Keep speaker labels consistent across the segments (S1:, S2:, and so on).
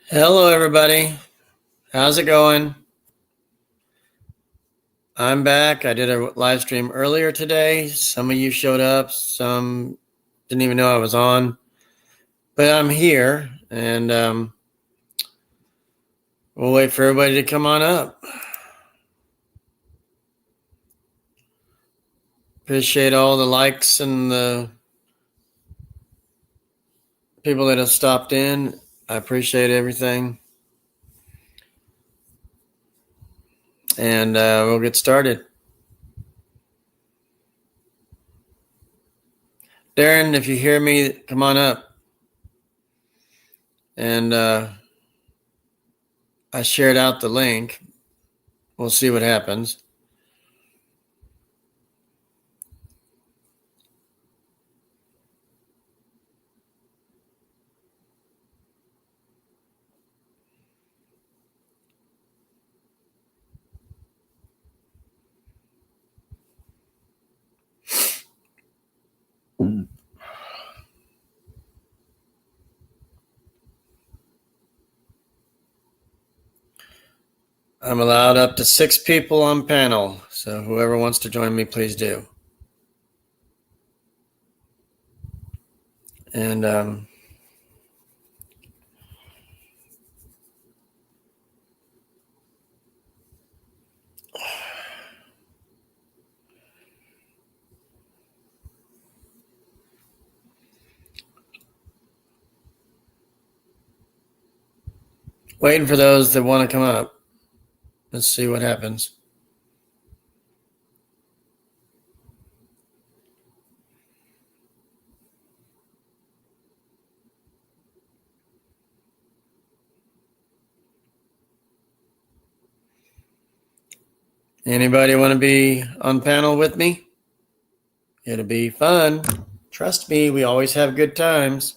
S1: Hello, everybody. How's it going? I'm back. I did a live stream earlier today. Some of you showed up, some didn't even know I was on, but I'm here and we'll wait for everybody to come on up. Appreciate all the likes and the people that have stopped in. I appreciate everything. And we'll get started. Darren, if you hear me, come on up. And I shared out the link. We'll see what happens. I'm allowed up to 6 people on panel, so whoever wants to join me, please do. And waiting for those that want to come up. Let's see what happens. Anybody want to be on panel with me? It'll be fun. Trust me, we always have good times.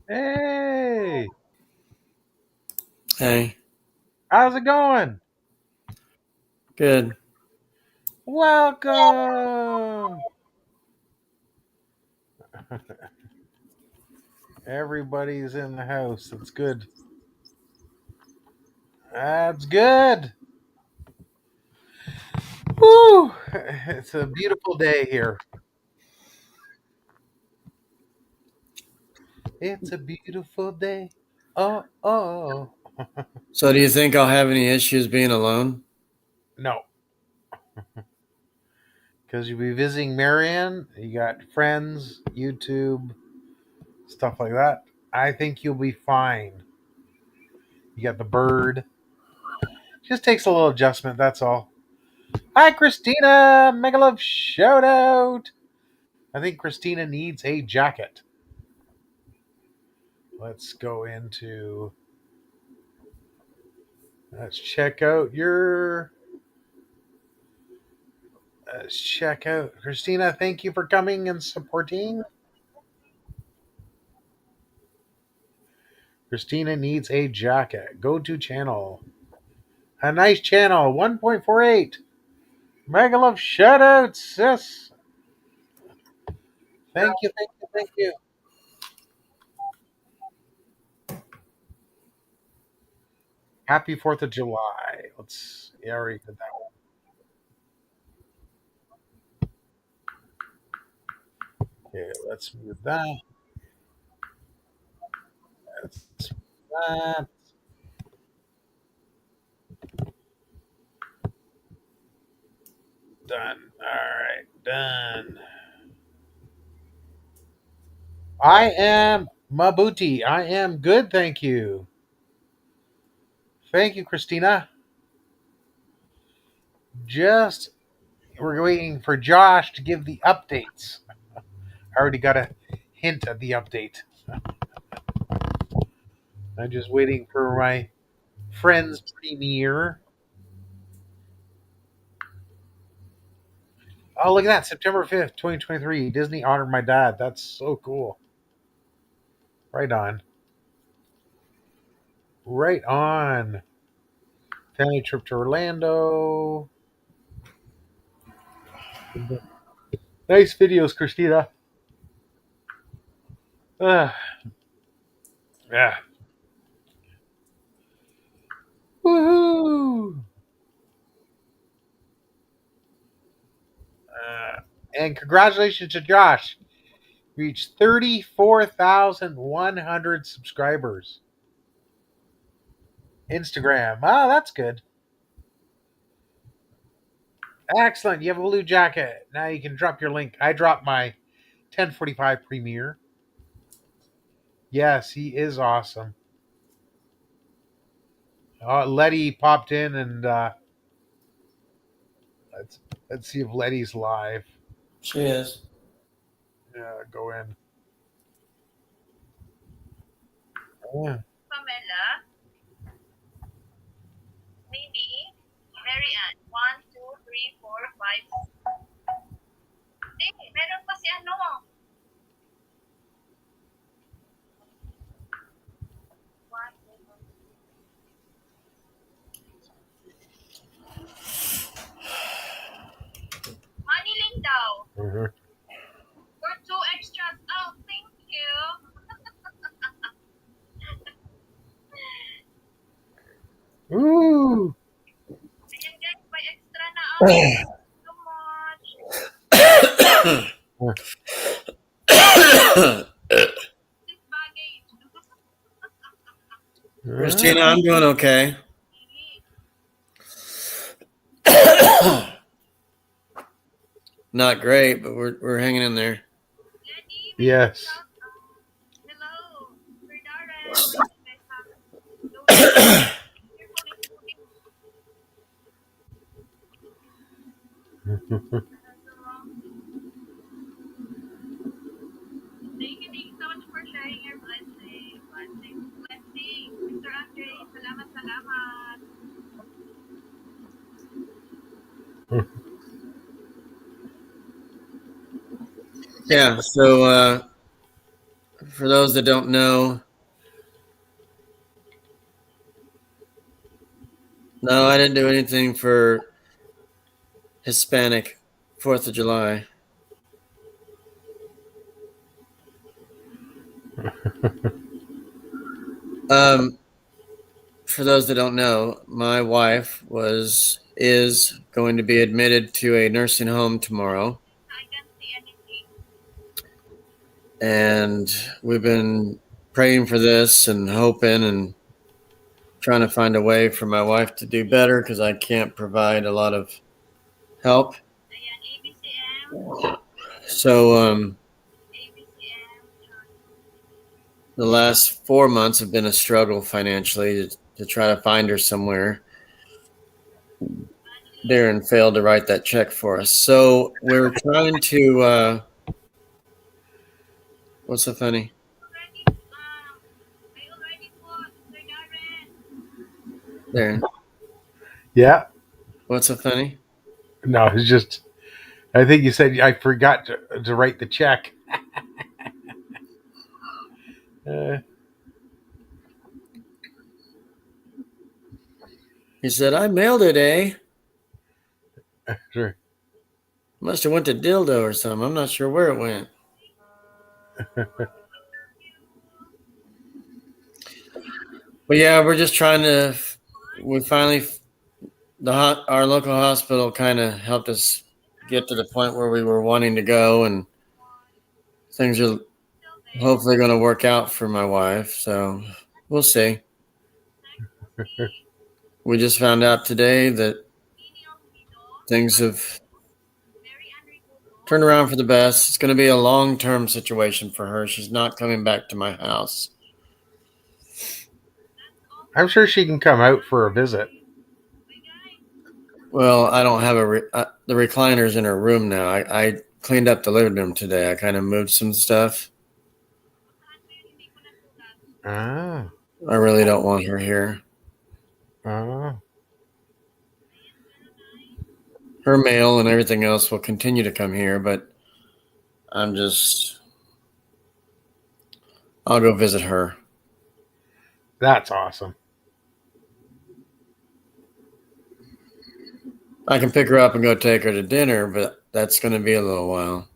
S2: Hey,
S1: Hey,
S2: how's it going?
S1: good.
S2: Welcome. Everybody's in the house. That's good. That's good. Woo! It's a beautiful day here. It's a beautiful day. Oh, oh.
S1: So, do you think I'll have any issues being alone?
S2: No, because you'll be visiting Marian. You got friends, YouTube, stuff like that. I think you'll be fine. You got the bird. Just takes a little adjustment, that's all. Hi, Christina. Mega love shout out. I think Christina needs a jacket. Let's go into. Let's check out your. Let's check out Christina. Thank you for coming and supporting. Christina needs a jacket. Go to channel. A nice channel. 1.48. Mega love shout out, sis. Thank you, thank you, thank you. Happy 4th of July. Let's. Yeah, I already did that one. Okay, let's move that. Let's move that. Done. All right, done. I am Mabuti. I am good, thank you. Thank you, Christina. Just we're waiting for Josh to give the updates. I already got a hint of the update. I'm just waiting for my Friends premiere. Oh, look at that. September 5th, 2023. Disney honored my dad. That's so cool. Right on. Right on. Family trip to Orlando. Nice videos, Christina. Ah, yeah. Woohoo! And congratulations to Josh. Reached 34,100 subscribers. Instagram. Oh, that's good. Excellent. You have a blue jacket. Now you can drop your link. I dropped my 10:45 premiere. Yes, he is awesome. Letty popped in, and let's let's see if Letty's live.
S1: She is.
S2: Yeah, go in. Yeah.
S3: Pamela, Mimi, Marian. 1, 2, 3, 4, 5. Hindi, meron pa si ano. One, two, Maniling daw.
S2: Mhm.
S3: For 2 extras. Oh, thank you.
S2: Ooh.
S3: Ayan guys, may extra na. Oh, thank you so much. This baggage.
S1: Christina, I'm doing okay. Not great, but we're hanging in there.
S3: Lenny,
S2: Yes.
S3: hello. Sir Darren. Your phone is moving. Thank you so much for sharing your blessing. Blessing. Mr. Andre, salamat, salamat.
S1: Yeah. So for those that don't know, no, I didn't do anything for Hispanic 4th of July. For those that don't know, my wife is going to be admitted to a nursing home tomorrow,
S3: I can't see anything.
S1: and we've been praying for this and hoping and trying to find a way for my wife to do better because I can't provide a lot of help.
S3: Ayan, ABCM.
S1: So
S3: ABCM.
S1: the last 4 months have been a struggle financially to try to find her somewhere. Darren failed to write that check for us. So we're trying to what's so funny?
S3: I already put Sir Darren.
S1: Darren,
S2: Yeah.
S1: what's so funny?
S2: No, it's just. I think you said I forgot to write the check.
S1: He said, I mailed it, eh?
S2: Sure.
S1: Must have went to Dildo or something. I'm not sure where it went. But yeah, we're just trying to. We finally, our local hospital kind of helped us get to the point where we were wanting to go, and things are hopefully going to work out for my wife. So we'll see. We just found out today that things have turned around for the best. It's going to be a long-term situation for her. She's not coming back to my house.
S2: I'm sure she can come out for a visit.
S1: Well, I don't have the recliner's in her room now. I cleaned up the living room today. I kind of moved some stuff.
S2: Ah.
S1: I really don't want her here.
S2: Ah.
S1: Her mail and everything else will continue to come here, but I'm just. I'll go visit her.
S2: That's awesome.
S1: I can pick her up and go take her to dinner, but that's going to be a little while.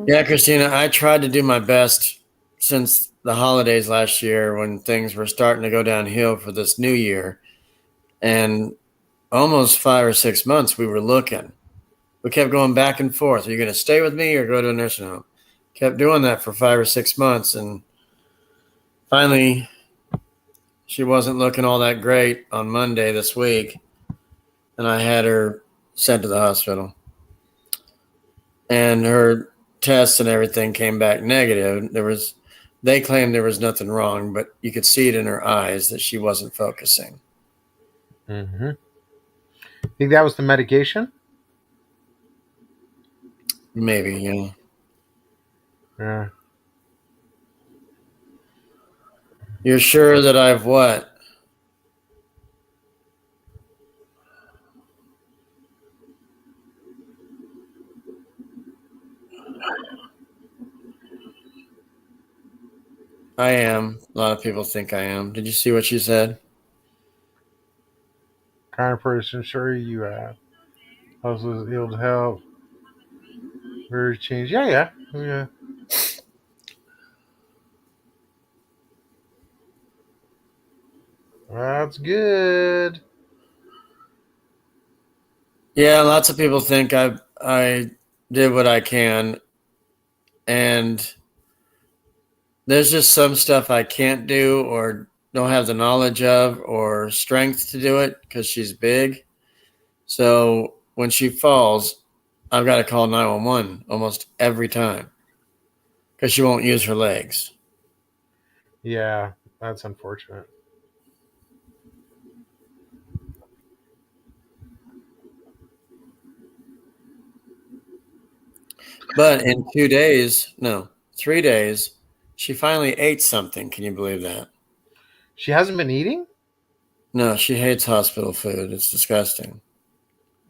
S1: Yeah, Christina, I tried to do my best since the holidays last year when things were starting to go downhill for this new year. And almost 5 or 6 months we were looking. We kept going back and forth. Are you going to stay with me or go to a nursing home? Kept doing that for 5 or 6 months. And finally, she wasn't looking all that great on Monday this week. And I had her sent to the hospital. And her tests and everything came back negative. They claimed there was nothing wrong, but you could see it in her eyes that she wasn't focusing.
S2: Mm-hmm. Think that was the medication?
S1: Maybe, yeah.
S2: Yeah.
S1: You're sure that I've what? I am. A lot of people think I am. Did you see what she said?
S2: Kind of person, sure you have. Also was able to help. Very change. Yeah, yeah. Yeah. That's good.
S1: Yeah, lots of people think I did what I can, and there's just some stuff I can't do or don't have the knowledge of or strength to do it because she's big. So when she falls, I've got to call 911 almost every time because she won't use her legs.
S2: Yeah, that's unfortunate.
S1: But in 2 days, no, 3 days, she finally ate something. Can you believe that?
S2: She hasn't been eating?
S1: No, she hates hospital food. It's disgusting.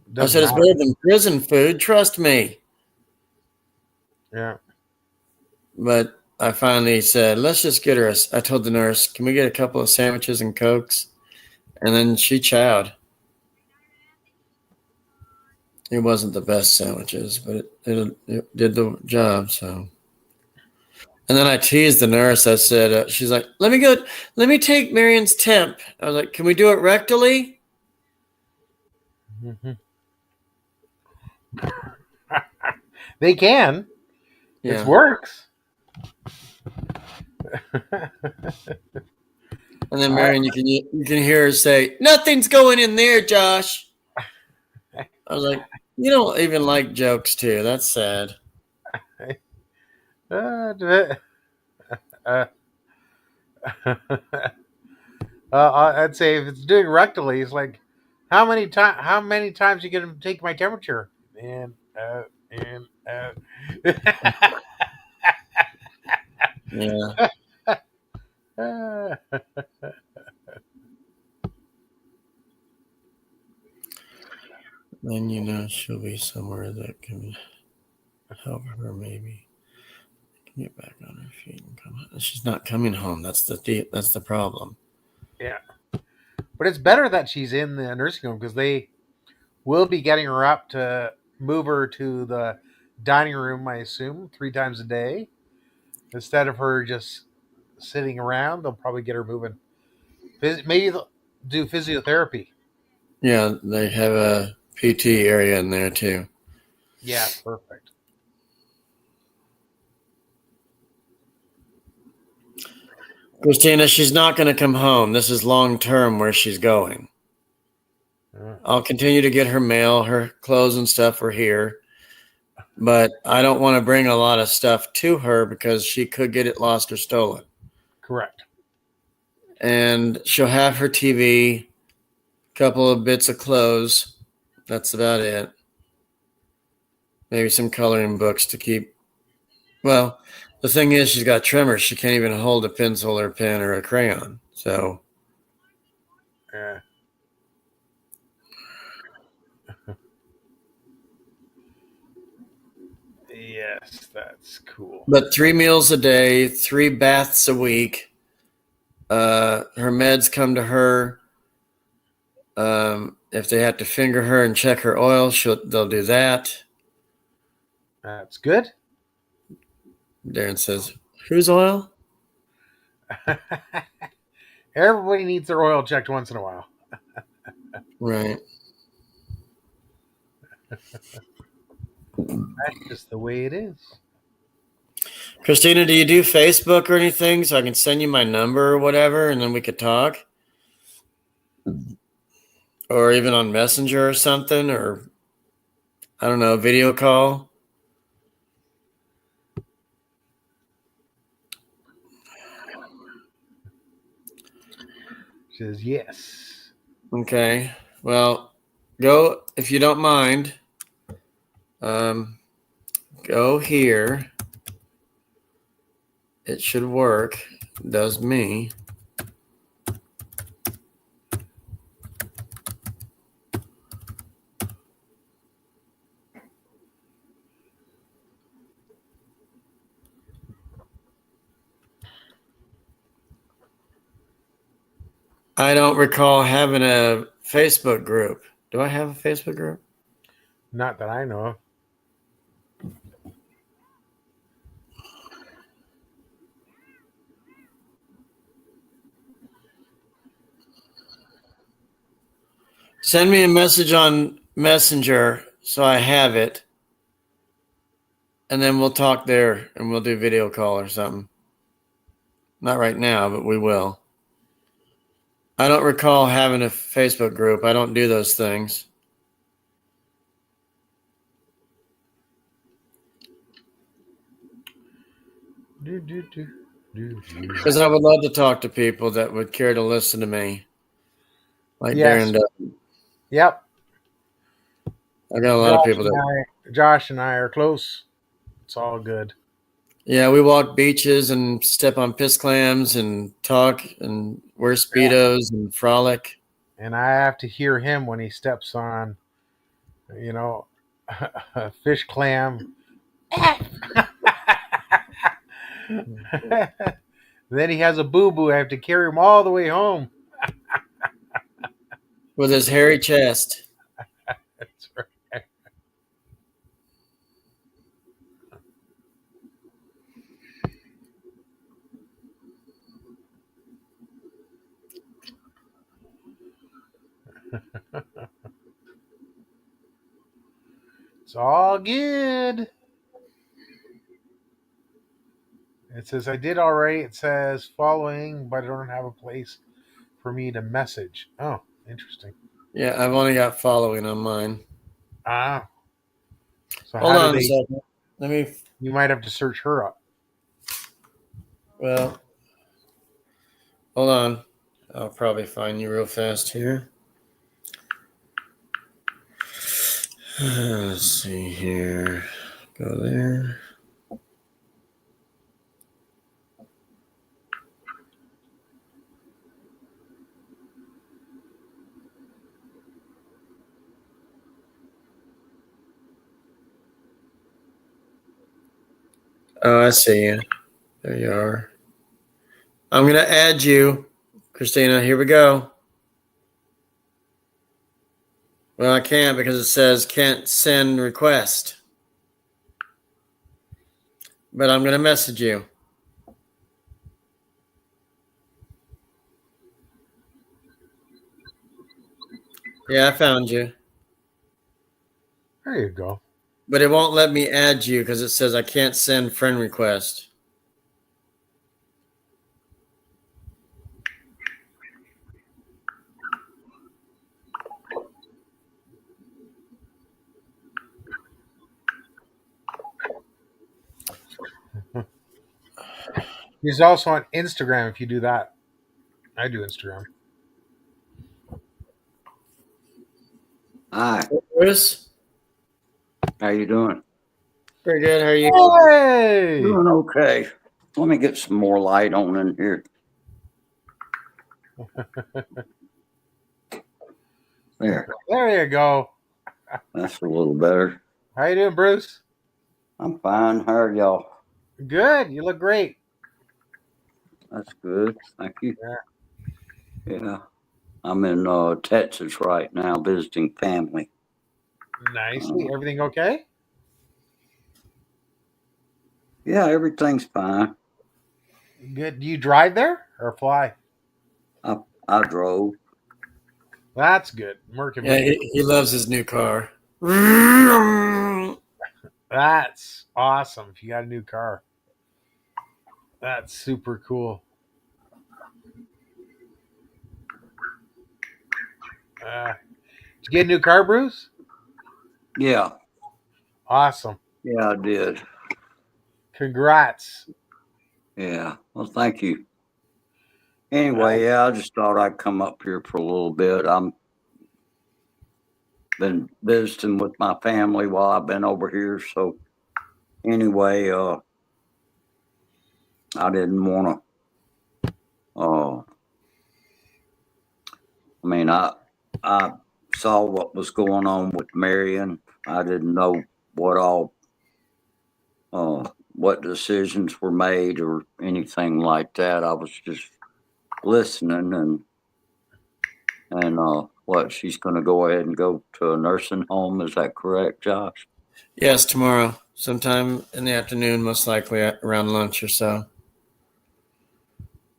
S1: I
S2: Doesn't
S1: said, it's
S2: matter.
S1: better than prison food. Trust me.
S2: Yeah.
S1: But I finally said, let's just get her. I told the nurse, can we get a couple of sandwiches and Cokes? And then she chowed. It wasn't the best sandwiches, but it did the job. So, and then I teased the nurse. I said, she's like, let me take Marian's temp. I was like, can we do it rectally?
S2: Hmm. They can. It
S1: Yeah.
S2: works.
S1: And then Marian, you can hear her say, nothing's going in there, Josh. I was like, you don't even like jokes, too. That's sad.
S2: Uh, uh, I'd say if it's doing rectally, it's like how many times you gonna take my temperature? And
S1: Yeah. Then she'll be somewhere that can help her maybe get back on her feet and come home. She's not coming home. That's the problem.
S2: yeah, but it's better that she's in the nursing home because they will be getting her up to move her to the dining room. I assume 3 times a day instead of her just sitting around. They'll probably get her moving. Maybe they'll do physiotherapy.
S1: Yeah, they have a PT area in there too.
S2: Yeah, perfect.
S1: Christina, she's not going to come home. This is long term where she's going. I'll continue to get her mail, her clothes and stuff are here. But I don't want to bring a lot of stuff to her because she could get it lost or stolen.
S2: Correct.
S1: And she'll have her TV, a couple of bits of clothes. That's about it. Maybe some coloring books to keep. Well, the thing is, she's got tremors. She can't even hold a pencil or a pen or a crayon. So,
S2: Yeah. Yes, that's cool.
S1: but 3 meals a day, 3 baths a week. Her meds come to her. If they have to finger her and check her oil, they'll do that.
S2: That's good.
S1: Darren says, "Whose oil?"
S2: Everybody needs their oil checked once in a while.
S1: Right.
S2: That's just the way it is.
S1: Christina, do you do Facebook or anything so I can send you my number or whatever, and then we could talk? Or even on Messenger or something, or I don't know, video call.
S2: She says yes.
S1: Okay. Well, go if you don't mind. Go here. It should work. It does me. I don't recall having a Facebook group. Do I have a Facebook group?
S2: Not that I know of.
S1: Send me a message on Messenger so I have it. And then we'll talk there and we'll do video call or something. Not right now, but we will. I don't recall having a Facebook group. I don't do those things. Because I would love to talk to people that would care to listen to me. Like
S2: Yes.
S1: Darren does.
S2: Yep.
S1: I got a lot of people
S2: Josh and I are close. It's all good.
S1: Yeah, we walk beaches and step on piss clams and talk and wear Speedos and frolic.
S2: And I have to hear him when he steps on, a fish clam. Then he has a boo boo. I have to carry him all the way home.
S1: With his hairy chest.
S2: That's right. It's all good. It says, I did already. It says following, but I don't have a place for me to message. Oh, interesting.
S1: Yeah, I've only got following on mine.
S2: Ah. So
S1: Hold
S2: how do
S1: on a
S2: they?
S1: second. Let me.
S2: You might have to search her up.
S1: Well, hold on. I'll probably find you real fast here. Let's see here. Go there. Oh, I see you. There you are. I'm going to add you, Christina. Here we go. Well, I can't because it says can't send request. But I'm going to message you. Yeah, I found you.
S2: There you go.
S1: But it won't let me add you because it says I can't send friend request.
S2: He's also on Instagram if you do that. I do Instagram.
S4: Hi,
S1: Chris?
S4: how you doing?
S1: Pretty good. How are you?
S2: Hey!
S4: Doing okay. Let me get some more light on in here. There.
S2: There you go.
S4: That's a little better.
S2: How you doing, Bruce?
S4: I'm fine. How are y'all?
S2: Good. You look great.
S4: That's good. Thank you.
S2: Yeah.
S4: Yeah. I'm in Texas right now visiting family.
S2: Nicely. Everything okay?
S4: Yeah, everything's fine.
S2: Good. Do you drive there or fly?
S4: I drove.
S2: That's good. Working.
S1: Yeah, he loves his new car.
S2: That's awesome. If you got a new car, that's super cool. Did you get a new car, Bruce?
S4: Yeah.
S2: Awesome.
S4: Yeah, I did.
S2: Congrats.
S4: Yeah. Well, thank you. Anyway, yeah, I just thought I'd come up here for a little bit. I'm been visiting with my family while I've been over here. So anyway, I didn't want to. I mean, I saw what was going on with Marian. I didn't know what all what decisions were made or anything like that. I was just listening and what she's going to go ahead and go to a nursing home. Is that correct, Josh?
S1: Yes, tomorrow, sometime in the afternoon, most likely around lunch or so.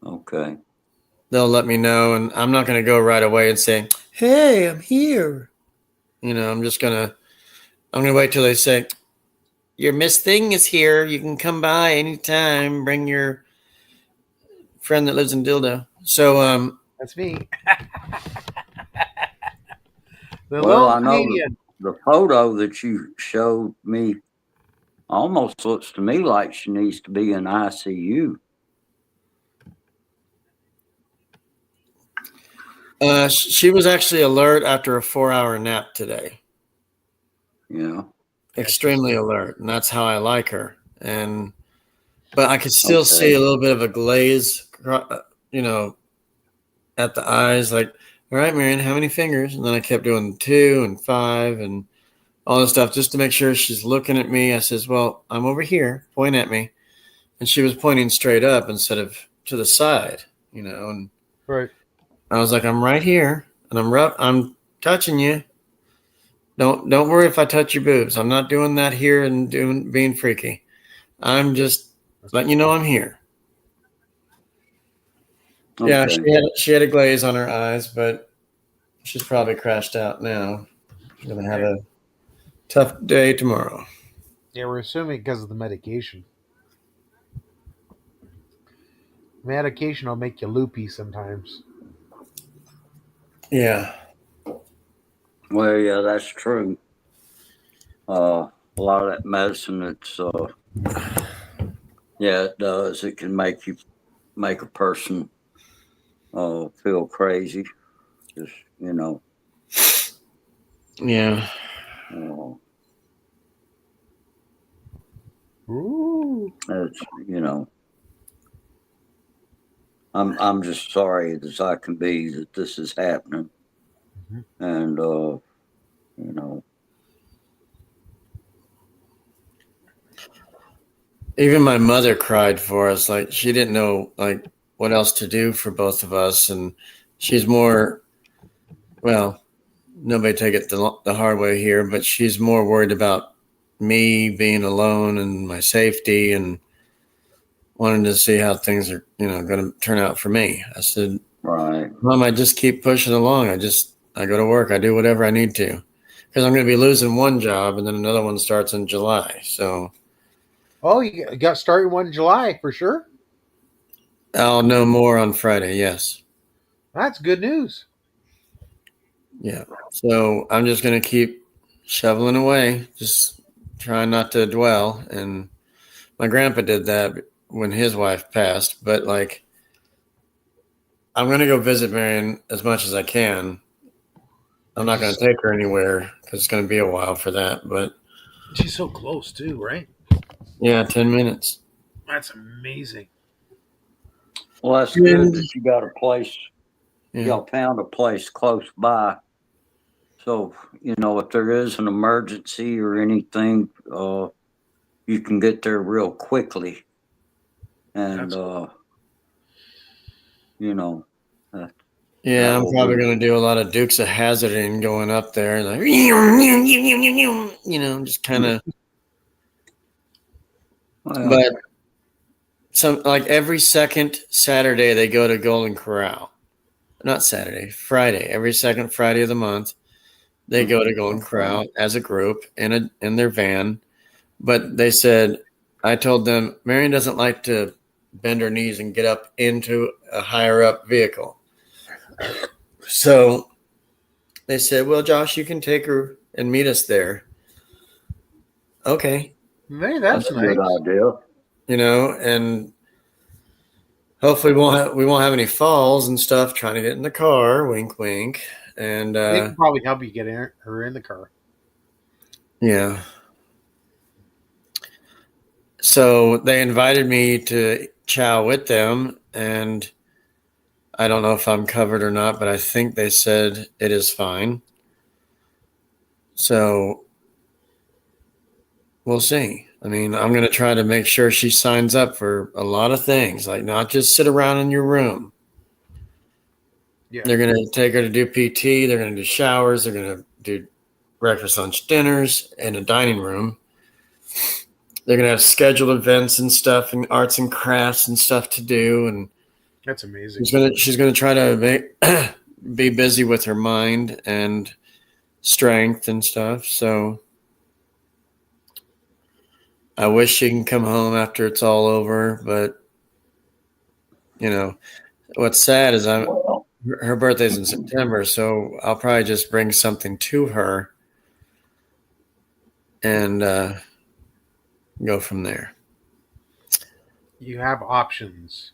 S4: Okay.
S1: They'll let me know, and I'm not going to go right away and say, "Hey, I'm here." I'm gonna wait till they say, "Your Miss Thing is here. You can come by anytime. Bring your friend that lives in Dildo." So,
S2: That's me. The
S4: Well,
S2: little
S4: I know
S2: Canadian.
S4: the photo that you showed me almost looks to me like she needs to be in ICU.
S1: she was actually alert after a 4-hour nap today.
S4: Yeah.
S1: Extremely alert, and that's how I like her. But I could still see a little bit of a glaze, at the eyes. Like, all right, Marian, how many fingers? And then I kept doing 2 and 5 and all this stuff just to make sure she's looking at me. I says, "Well, I'm over here. Point at me." And she was pointing straight up instead of to the side, And
S2: Right.
S1: I was like, "I'm right here, and I'm touching you. Don't worry if I touch your boobs. I'm not doing that here and being freaky. I'm just letting you know I'm here."
S4: Okay.
S1: Yeah, she had a glaze on her eyes, but she's probably crashed out now. She's gonna have a tough day tomorrow.
S2: Yeah, we're assuming because of the medication. Medication will make you loopy sometimes.
S1: Yeah.
S4: Well, yeah, that's true. A lot of that medicine, yeah, it does. It can make a person feel crazy. Just
S1: Yeah.
S4: uh,
S2: Ooh.
S4: it's I'm just sorry as I can be that this is happening, and you know,
S1: Even my mother cried for us. Like, she didn't know what else to do for both of us, and she's more, well, nobody take it the hard way here, but she's more worried about me being alone and my safety and wanting to see how things are, going to turn out for me. I said,
S4: right.
S1: "Mom, I just keep pushing along. I go to work. I do whatever I need to, because I'm going to be losing one job and then another one starts in July. So
S2: Oh, you got started one in July for sure.
S1: I'll know more on Friday. Yes.
S2: That's good news.
S1: Yeah. So I'm just going to keep shoveling away, just trying not to dwell. And my grandpa did that when his wife passed, but I'm going to go visit Marian as much as I can. I'm not going to take her anywhere because it's going to be a while for that. But
S2: She's so close too, right?
S1: Yeah, 10 minutes.
S2: That's amazing.
S4: Well, that's good
S1: And,
S4: that you got a place.
S1: yeah.
S4: Y'all found a place close by. So, if there is an emergency or anything, you can get there real quickly. And,
S2: That's
S4: you know, that,
S1: Yeah,
S4: that
S1: I'm
S4: will
S1: probably
S4: be,
S1: going to do a lot of Dukes of Hazzarding going up there. Like, just kind of.
S4: well,
S1: But like every second Saturday, they go to Golden Corral. Not Saturday, Friday. Every second Friday of the month, they go to Golden Corral as a group in their van. But they said, I told them, Marian doesn't like to bend her knees and get up into a higher up vehicle. So they said, well, Josh, you can take her and meet us there. Okay.
S2: hey,
S4: that's
S2: that's
S4: a
S2: nice.
S4: good idea.
S1: And hopefully we won't have any falls and stuff trying to get in the car. Wink, wink. And
S2: They can probably help you get her in the car.
S1: yeah. So they invited me to chow with them, and I don't know if I'm covered or not, but I think they said it is fine. So we'll see. I mean, I'm going to try to make sure she signs up for a lot of things, like not just sit around in your room.
S2: Yeah.
S1: They're going to take her to do PT. They're going to do showers. They're going to do breakfast, lunch, dinners in a dining room. They're going to have scheduled events and stuff and arts and crafts and stuff to do. And
S2: That's amazing.
S1: she's gonna try to be busy with her mind and strength and stuff. So I wish she can come home after it's all over, but what's sad is
S4: Well,
S1: her birthday's in September, so I'll probably just bring something to her and go from there.
S2: You have options.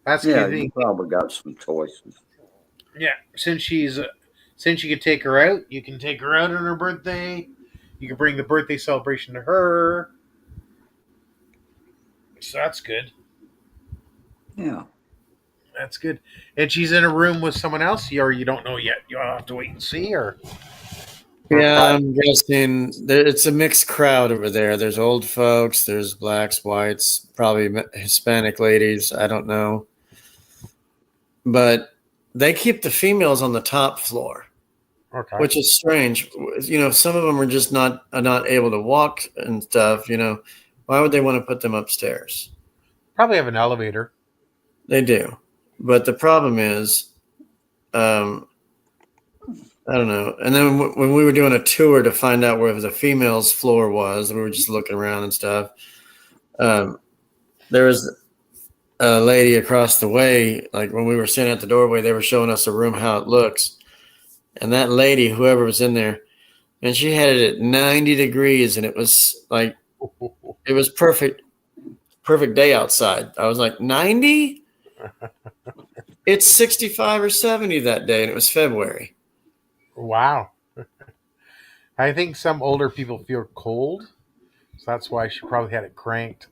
S2: That's
S4: yeah,
S2: the
S4: you
S2: thing.
S4: probably got some choices.
S2: Yeah, since you can take her out, you can take her out on her birthday. You can bring the birthday celebration to her. So that's good.
S4: Yeah.
S2: That's good. And she's in a room with someone else, or you don't know yet. You'll have to wait and see, or
S1: Yeah, I'm guessing it's a mixed crowd over there. There's old folks, there's blacks, whites, probably Hispanic ladies. I don't know. But they keep the females on the top floor,
S2: okay.
S1: which is strange. Some of them are just not able to walk and stuff. Why would they want to put them upstairs?
S2: Probably have an elevator.
S1: They do, but the problem is, I don't know. And then when we were doing a tour to find out where the females' floor was, we were just looking around and stuff. There was a lady across the way. Like when we were sitting at the doorway, they were showing us a room how it looks, and that lady, whoever was in there, and she had it at 90 degrees, and it was like it was perfect day outside. I was like 90. It's 65 or 70 that day, and it was February.
S2: Wow. I think some older people feel cold, so that's why she probably had it cranked.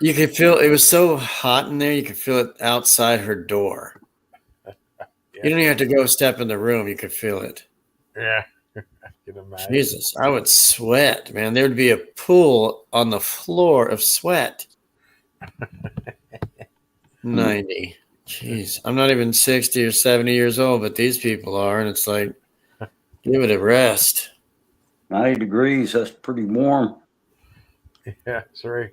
S1: You could feel it was so hot in there. You could feel it outside her door.
S2: Yeah.
S1: You don't even have to go step in the room. You could feel it.
S2: Yeah. I can imagine.
S1: Jesus, I would sweat, man. There would be a pool on the floor of sweat. 90. Jeez, I'm not even 60 or 70 years old, but these people are, and it's like, give it a rest.
S4: 90 degrees, that's pretty warm.
S2: Yeah, sorry.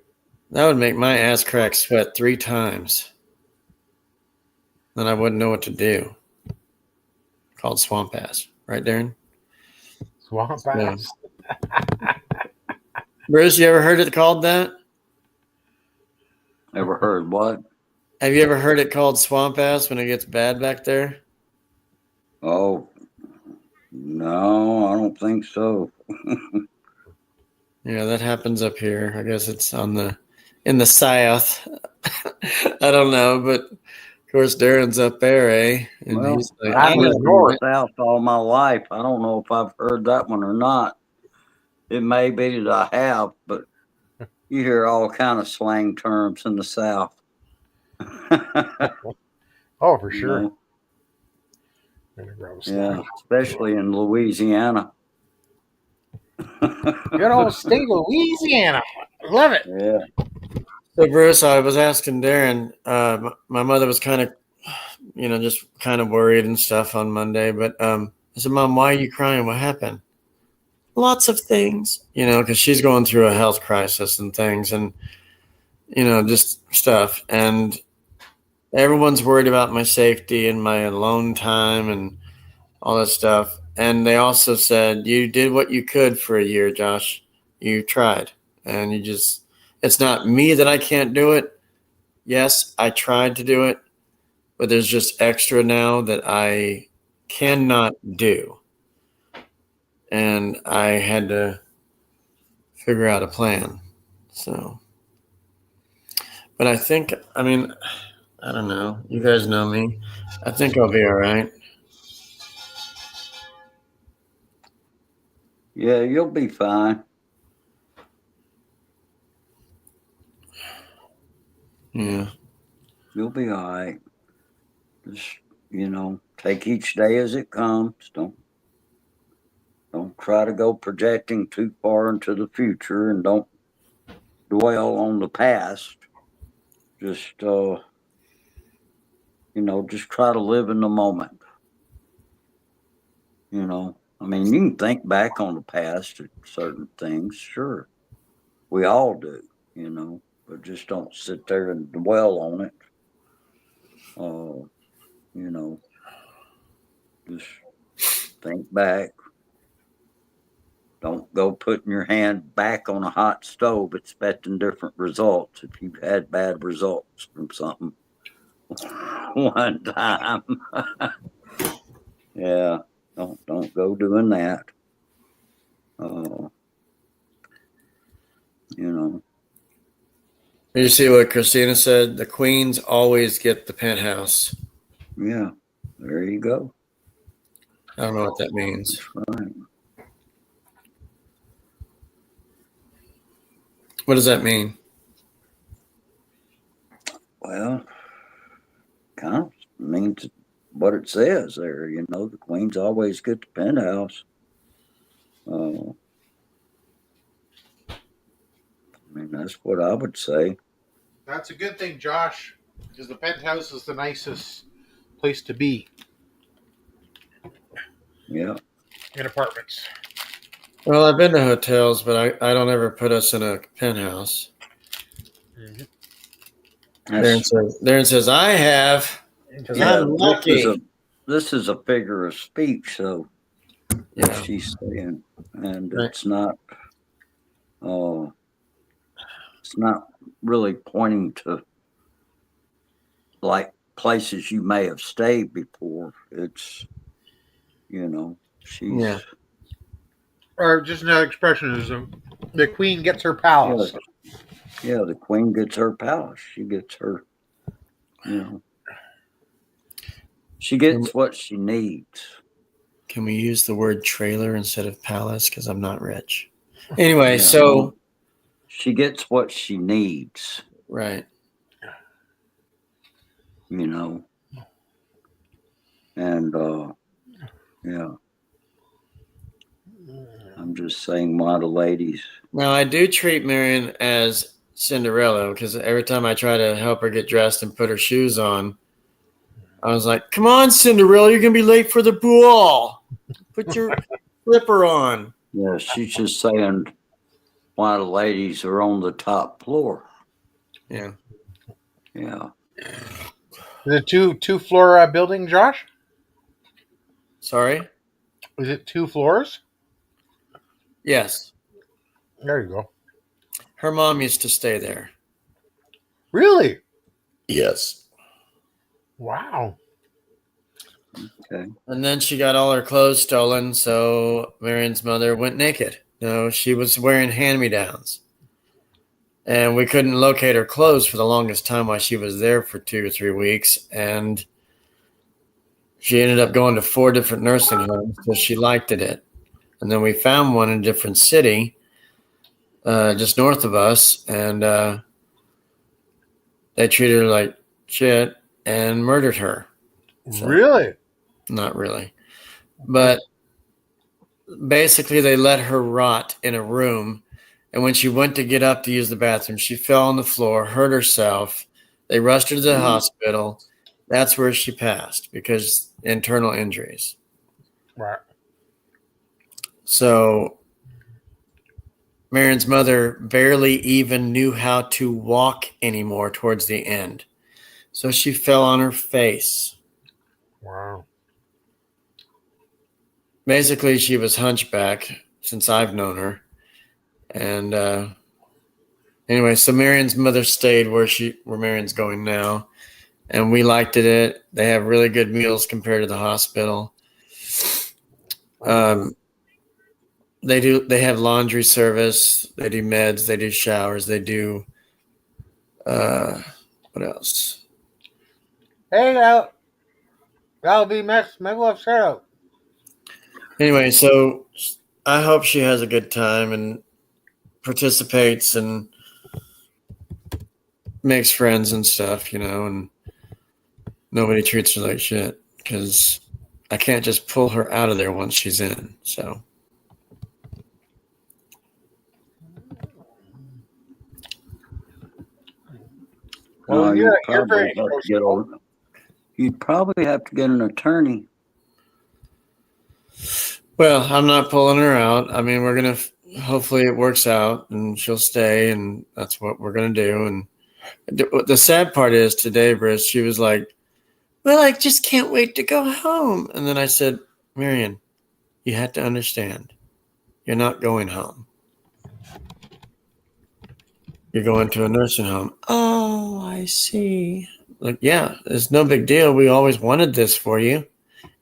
S1: That would make my ass crack sweat 3 times. Then I wouldn't know what to do. Called swamp ass. Right, Darren?
S2: Swamp
S1: Yeah.
S2: ass.
S1: Bruce, you ever heard it called that?
S4: Ever heard what?
S1: Have you ever heard it called swamp ass when it gets bad back there?
S4: Oh, no, I don't think so.
S1: Yeah, that happens up here. I guess it's in the south. I don't know, but of course Darren's up there, eh? And
S4: Well,
S1: he's like,
S4: I've
S2: I'm in
S4: lived
S2: the
S4: in
S2: north.
S4: the South all my life. I don't know if I've heard that one or not. It may be that I have, but you hear all kind of slang terms in the South.
S2: Oh, for
S4: You
S2: sure.
S4: know?
S2: I'm gonna grab a
S4: Yeah,
S2: slide.
S4: especially in Louisiana.
S2: Good old state of Louisiana. Love it.
S4: Yeah.
S1: So, Bruce, I was asking Darren. My mother was kind of, just kind of worried and stuff on Monday. But I said, Mom, why are you crying? What happened? Lots of things, because she's going through a health crisis and things, and just stuff. And everyone's worried about my safety and my alone time and all that stuff. And they also said, you did what you could for a year, Josh. You tried. And it's not me that I can't do it. Yes, I tried to do it, but there's just extra now that I cannot do. And I had to figure out a plan. So, but I think, I don't know. You guys know me. I think I'll be all right.
S4: Yeah, you'll be fine.
S1: Yeah.
S4: You'll be all right. Just, take each day as it comes. Don't try to go projecting too far into the future, and don't dwell on the past. Just just try to live in the moment. You can think back on the past at certain things, sure. We all do, but just don't sit there and dwell on it. You know, just think back. Don't go putting your hand back on a hot stove expecting different results if you've had bad results from something one time. Yeah, don't go doing that. Uh, you know,
S1: Did you see what Christina said? The queens always get the penthouse.
S4: yeah, there you go.
S1: I don't know what that means.
S4: That's right.
S1: What does that mean?
S4: Well, kind of means what it says there. The queens always get the penthouse. Uh, that's what I would say.
S2: That's a good thing, Josh, because the penthouse is the nicest place to be
S4: Yeah.
S2: in apartments.
S1: Well, I've been to hotels, but I don't ever put us in a penthouse. Darren says, I have. Because
S4: Yeah,
S1: I'm lucky.
S4: this is a figure of speech, so
S1: Yeah.
S4: she's saying, and
S1: Right.
S4: it's not really pointing to like places you may have stayed before. It's she's
S1: Yeah.
S2: Or just another expression is the queen gets her palace.
S4: Yeah, the queen gets her palace. She gets her, she gets what she needs.
S1: Can we use the word trailer instead of palace? Because I'm not rich. Anyway,
S4: Yeah,
S1: so.
S4: She gets what she needs.
S1: Right.
S4: And, yeah. I'm just saying, why the ladies.
S1: Now, I do treat Marian as Cinderella because every time I try to help her get dressed and put her shoes on, I was like, come on, Cinderella, you're going to be late for the ball. Put your slipper on.
S4: Yeah, she's just saying why the ladies are on the top floor.
S1: Yeah.
S4: Yeah.
S2: Is it two-floor building, Josh?
S1: Sorry?
S2: Is it 2 floors?
S1: Yes.
S2: There you go.
S1: Her mom used to stay there.
S2: Really?
S1: Yes.
S2: Wow.
S4: Okay.
S1: And then she got all her clothes stolen, so Marian's mother went naked. No, she was wearing hand-me-downs. And we couldn't locate her clothes for the longest time while she was there for 2 or 3 weeks. And she ended up going to 4 different nursing homes because she liked it. And then we found one in a different city. just north of us, and they treated her like shit and murdered her. So,
S2: Really?
S1: not really, but basically they let her rot in a room. And when she went to get up to use the bathroom, she fell on the floor, hurt herself. They rushed her to the hospital. That's where she passed because internal injuries.
S2: Right.
S1: So Marian's mother barely even knew how to walk anymore towards the end. So she fell on her face.
S2: Wow.
S1: Basically, she was hunchback since I've known her. And anyway, so Marian's mother stayed where Marian's going now. And we liked it. They have really good meals compared to the hospital. They have laundry service. They do meds. They do showers. They do what else?
S2: Hey, that'll be Max Megaloff shout out.
S1: Anyway, so I hope she has a good time and participates and makes friends and stuff, and nobody treats her like shit because I can't just pull her out of there once she's in. So.
S2: Well, you're very
S4: you'd probably have to get an attorney.
S1: Well, I'm not pulling her out. I mean, we're going to, hopefully it works out and she'll stay, and that's what we're going to do. And the sad part is today, Briss, she was like, well, I just can't wait to go home. And then I said, Marian, you have to understand, you're not going home. You're going to a nursing home. Oh, I see. Like, yeah, it's no big deal. We always wanted this for you.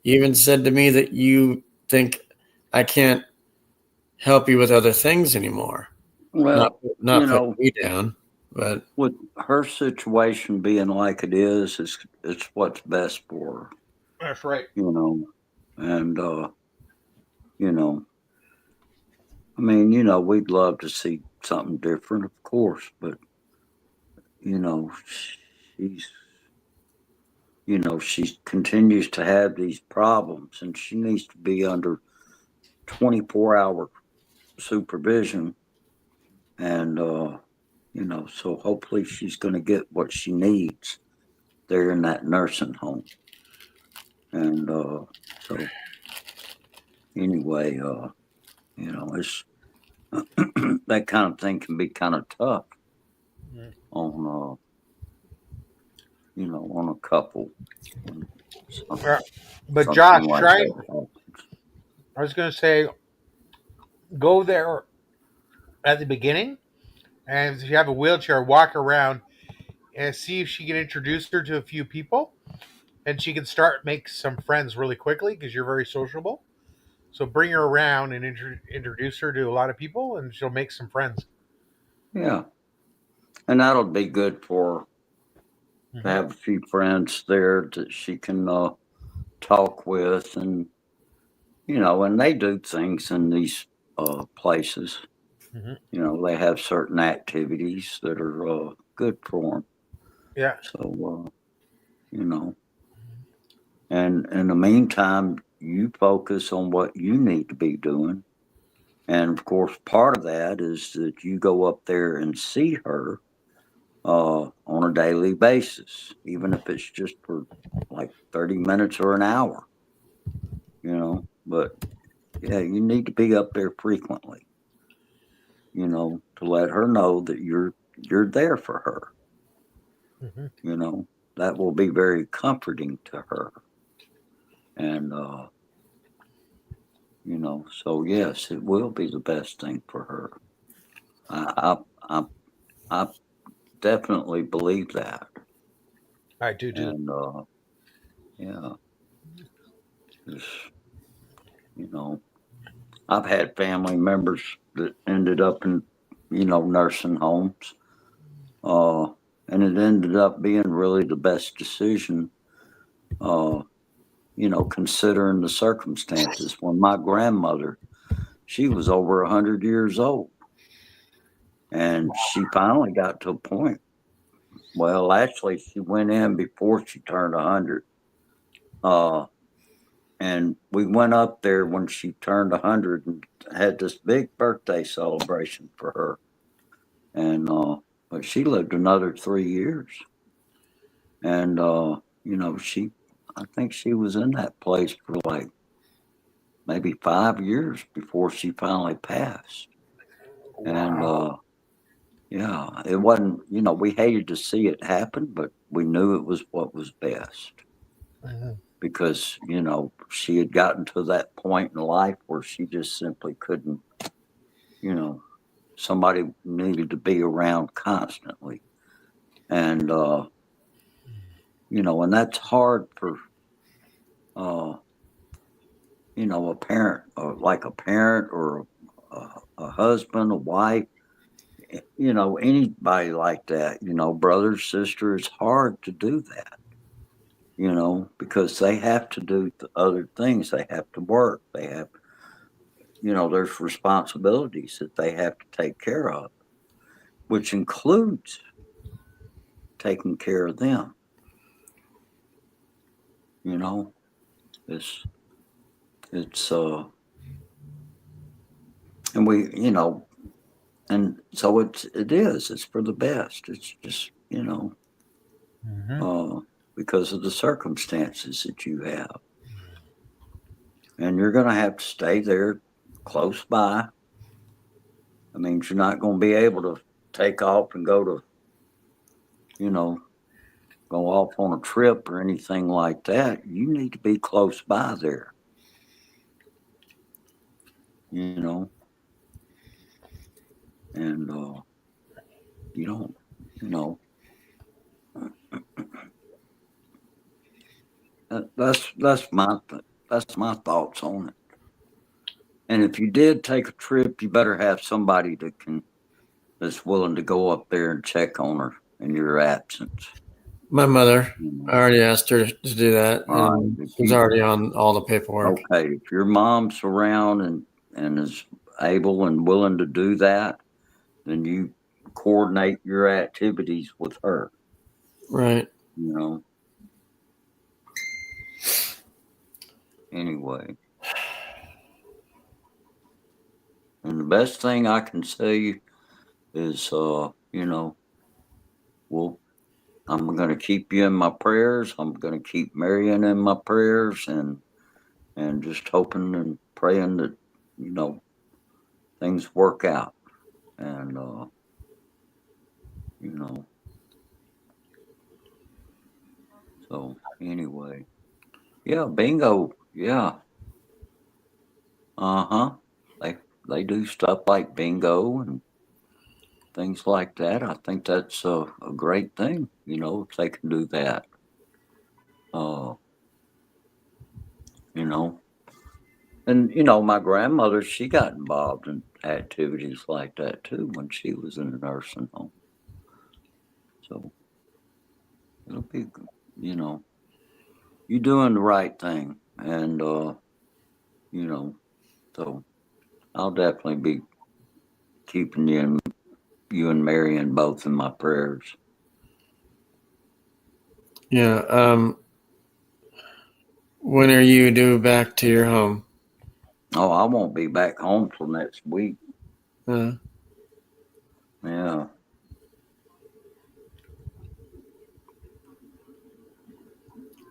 S1: You even said to me that you think I can't help you with other things anymore.
S4: Well,
S1: not put me down, but
S4: with her situation being like it is, it's what's best for her.
S2: That's right.
S4: And I mean, we'd love to see something different, of course, but she continues to have these problems, and she needs to be under 24-hour supervision. And so hopefully she's going to get what she needs there in that nursing home. And so anyway, it's that kind of thing can be kind of tough on on a couple.
S2: But Josh, I was going to say, go there at the beginning, and if you have a wheelchair, walk around and see if she can introduce her to a few people, and she can make some friends really quickly because you're very sociable. So bring her around and introduce her to a lot of people, and she'll make some friends.
S4: Yeah, and that'll be good for her to have a few friends there that she can talk with, and and they do things in these places. They have certain activities that are good for them.
S2: Yeah.
S4: So, and in the meantime, you focus on what you need to be doing. And of course, part of that is that you go up there and see her on a daily basis, even if it's just for like 30 minutes or an hour, But yeah, you need to be up there frequently, to let her know that you're there for her. That will be very comforting to her. And so yes, it will be the best thing for her. I definitely believe that.
S2: I do.
S4: And yeah, I've had family members that ended up in nursing homes, and it ended up being really the best decision. Considering the circumstances. When my grandmother, she was over 100 years old, And she finally got to a point. Well, actually, she went in before she turned 100. Uh, and we went up there when she turned 100 and had this big birthday celebration for her. And but she lived another 3 years. And I think she was in that place for like maybe 5 years before she finally passed. And yeah, it wasn't, we hated to see it happen, but we knew it was what was best
S2: Mhm.
S4: because, she had gotten to that point in life where she just simply couldn't, you know, somebody needed to be around constantly. And, and that's hard for, uh, a parent, or like a parent or a husband, a wife, anybody like that, brother, sister, it's hard to do that, because they have to do other things. They have to work. They have, there's responsibilities that they have to take care of, which includes taking care of them. You know, it's, it's, and and so it's for the best. It's just,
S2: Mhm.
S4: because of the circumstances that you have. And you're going to have to stay there close by. I mean, you're not going to be able to take off and go to, go off on a trip or anything like that. You need to be close by there, you know, and you don't, you know, that's my thoughts on it. And if you did take a trip, you better have somebody that's willing to go up there and check on her in your absence.
S1: My mother,
S4: You
S1: I
S4: know?
S1: already asked her to do that,
S4: All right,
S1: and she's already on all the paperwork.
S4: okay, if your mom's around and is able and willing to do that, then you coordinate your activities with her.
S1: Right.
S4: You know. Anyway, and the best thing I can say is, well, I'm going to keep you in my prayers. I'm going to keep Marian in my prayers, and just hoping and praying that things work out. And you know, so anyway, yeah, bingo, yeah, uh-huh. They they do stuff like bingo and things like that. I think that's a great thing, if they can do that. Uh, you know, and my grandmother, she got involved in activities like that too when she was in a nursing home. So it'll be, you know, you doing the right thing, and you know, so I'll definitely be keeping you and Marion both in my prayers.
S1: Yeah. When are you due back to your home?
S4: Oh, I won't be back home till next week.
S1: Uh,
S4: Yeah.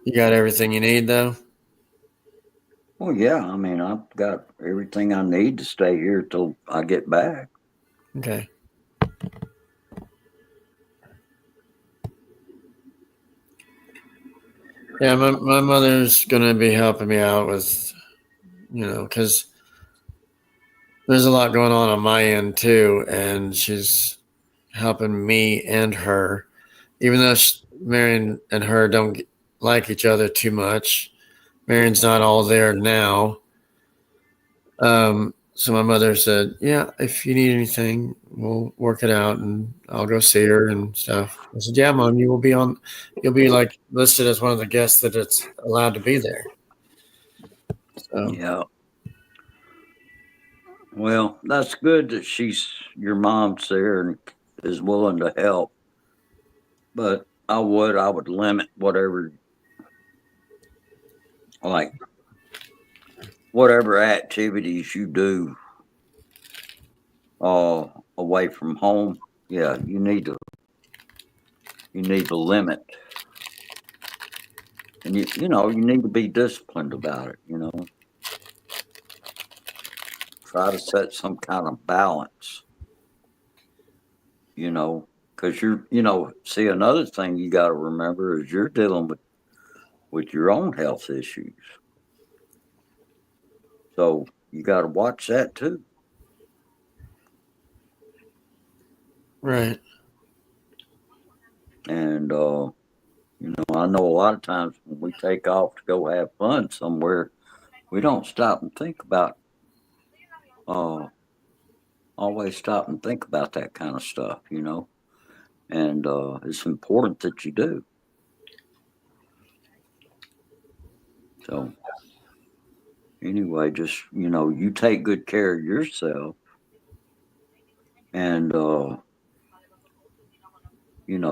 S1: you got everything you need, though.
S4: Well, yeah. I mean, I've got everything I need to stay here till I get back.
S1: Okay. Yeah, my mother's gonna be helping me out with, because there's a lot going on my end too, and she's helping me and her, even though Marion and her don't like each other too much. Marion's not all there now. So my mother said, "Yeah, if you need anything, we'll work it out, and I'll go see her and stuff." I said, "Yeah, Mom, you'll be like listed as one of the guests that it's allowed to be there." So
S4: Yeah. Well, that's good that your mom's there and is willing to help. But I would limit like whatever activities you do away from home. Yeah, you need to limit, and you need to be disciplined about it. Try to set some kind of balance. Because see, another thing you got to remember is you're dealing with your own health issues, so you got to watch that too.
S1: Right.
S4: And I know a lot of times when we take off to go have fun somewhere, we don't stop and think about uh always stop and think about that kind of stuff. And it's important that you do. So anyway, just you take good care of yourself, and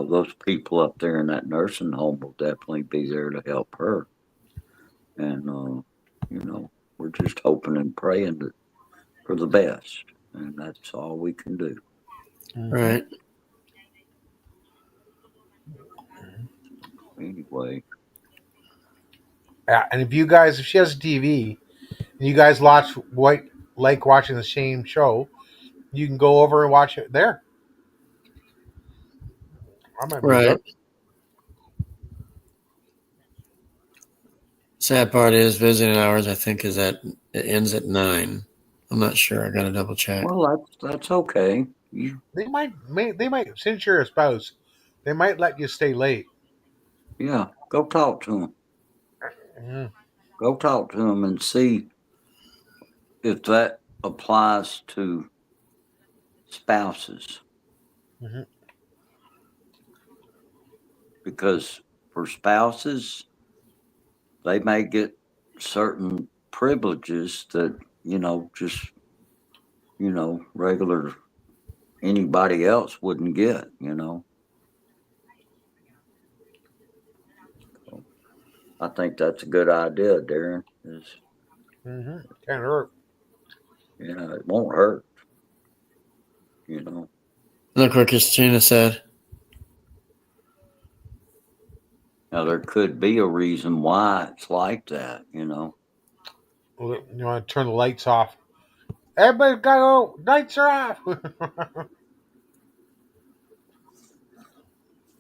S4: those people up there in that nursing home will definitely be there to help her. And we're just hoping and praying for the best, and that's all we can do.
S1: Right.
S4: Anyway,
S2: Yeah, and if she has a TV, and you guys like watching the same show, you can go over and watch it there. That might be
S1: Right.
S2: good.
S1: Sad part is visiting hours. I think it ends at 9. I'm not sure. I got to double check.
S4: well, that's okay.
S2: They might since you're a spouse, they might let you stay late.
S4: Yeah, go talk to them.
S2: Mhm.
S4: Go talk to them and see if that applies to spouses.
S2: Mhm.
S4: Because for spouses, they may get certain privileges that just regular anybody else wouldn't get. So I think that's a good idea, Darren.
S2: Can't hurt.
S4: It won't hurt.
S1: Look what Christina said.
S4: Now there could be a reason why it's like that.
S2: You want to turn the lights off. Everybody got to go. Lights are off.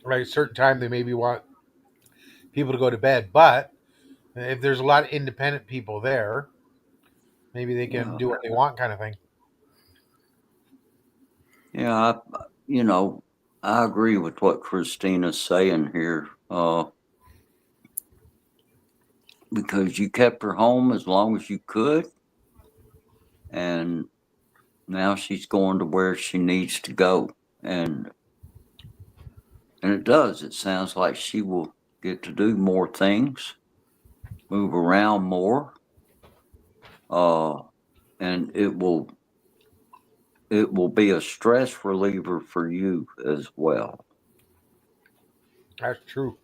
S2: Right, a certain time they maybe want people to go to bed, but if there's a lot of independent people there, maybe they can
S4: Yeah.
S2: do what they want, kind of thing.
S4: Yeah, I agree with what Christina's saying here. Because you kept her home as long as you could, and now she's going to where she needs to go, and it does. It sounds like she will get to do more things, move around more, uh, and it will be a stress reliever for you as well.
S2: That's true.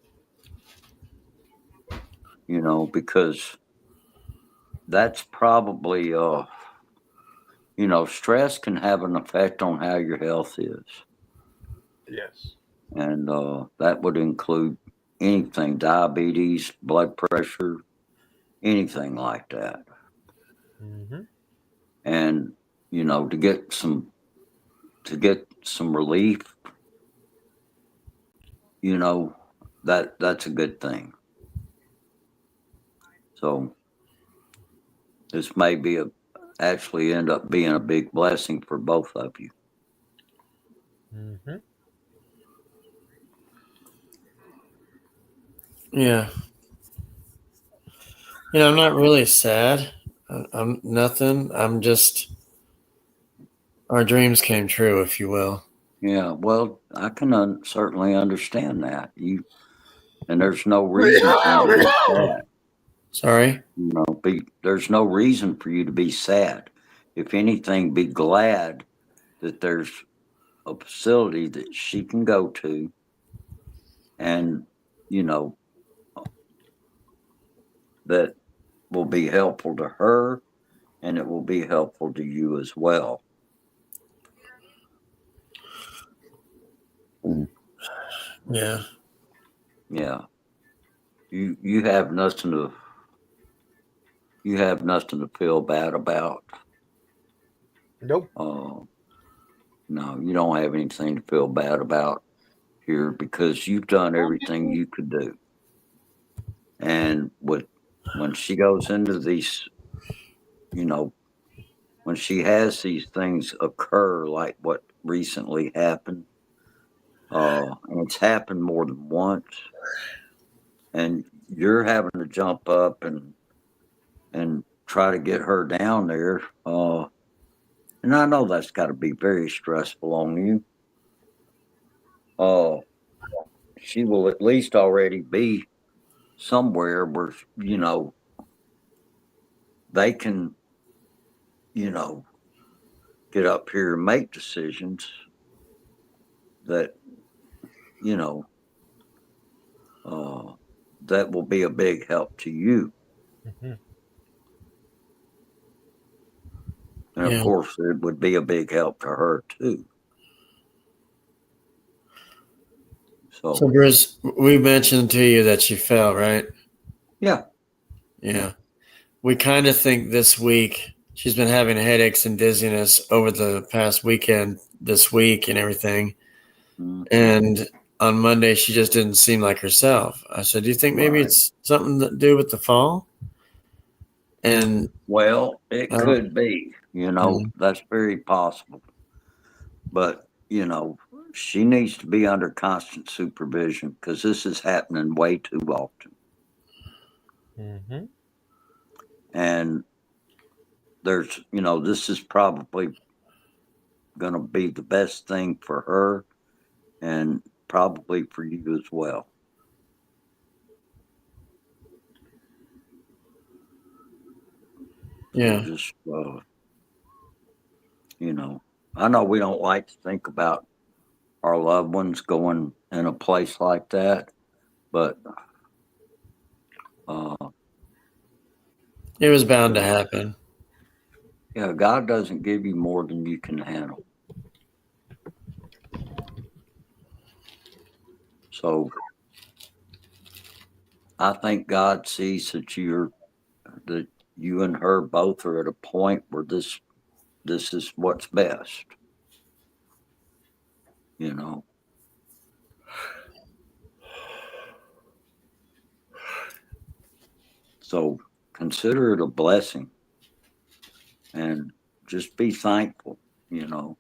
S4: Because that's probably stress can have an effect on how your health is,
S2: Yes.
S4: and that would include anything: diabetes, blood pressure, anything like that.
S2: Hmm.
S4: And to get some relief, you know that's a good thing. So this may be a actually end up being a big blessing for both of you.
S2: Hmm.
S1: Yeah. I'm not really sad. I'm nothing. I'm just, our dreams came true, if you will.
S4: Yeah, well, I can certainly understand that. And there's no reason for you to be sad.
S1: Sorry.
S4: There's no reason for you to be sad. if anything, be glad that there's a facility that she can go to, and you know, that will be helpful to her, and it will be helpful to you as well.
S1: Yeah.
S4: Yeah, you have nothing to feel bad about.
S2: Nope.
S4: No, you don't have anything to feel bad about here because you've done everything you could do. And when she goes into these, you know, when she has these things occur like what recently happened, and it's happened more than once, and you're having to jump up and try to get her down there, and I know that's got to be very stressful on you. Uh, she will at least already be somewhere where they can get up here and make decisions that you know uh, that will be a big help to you.
S2: Mm-hmm.
S4: And of
S1: Yeah.
S4: course, it would be a big help to her too.
S1: So,
S4: So,
S1: Bruce, we mentioned to you that she fell, right?
S4: yeah.
S1: Yeah. We kind of think this week she's been having headaches and dizziness over the past weekend, this week, and everything.
S4: Hmm.
S1: And on Monday, she just didn't seem like herself. I said, "Do you think maybe
S4: Right.
S1: it's something to do with the fall?" And
S4: Well, it
S1: I don't.
S4: could be,
S1: Mm,
S4: that's very possible. But, she needs to be under constant supervision because this is happening way too often.
S2: Mm-hmm.
S4: And this is probably going to be the best thing for her and probably for you as well. So
S1: yeah.
S4: just, I know we don't like to think about our loved ones going in a place like that, but uh,
S1: It was bound to
S4: God,
S1: happen.
S4: yeah, God doesn't give you more than you can handle. So I think God sees that you and her both are at a point where this is what's best, you know. So consider it a blessing and just be thankful, you know.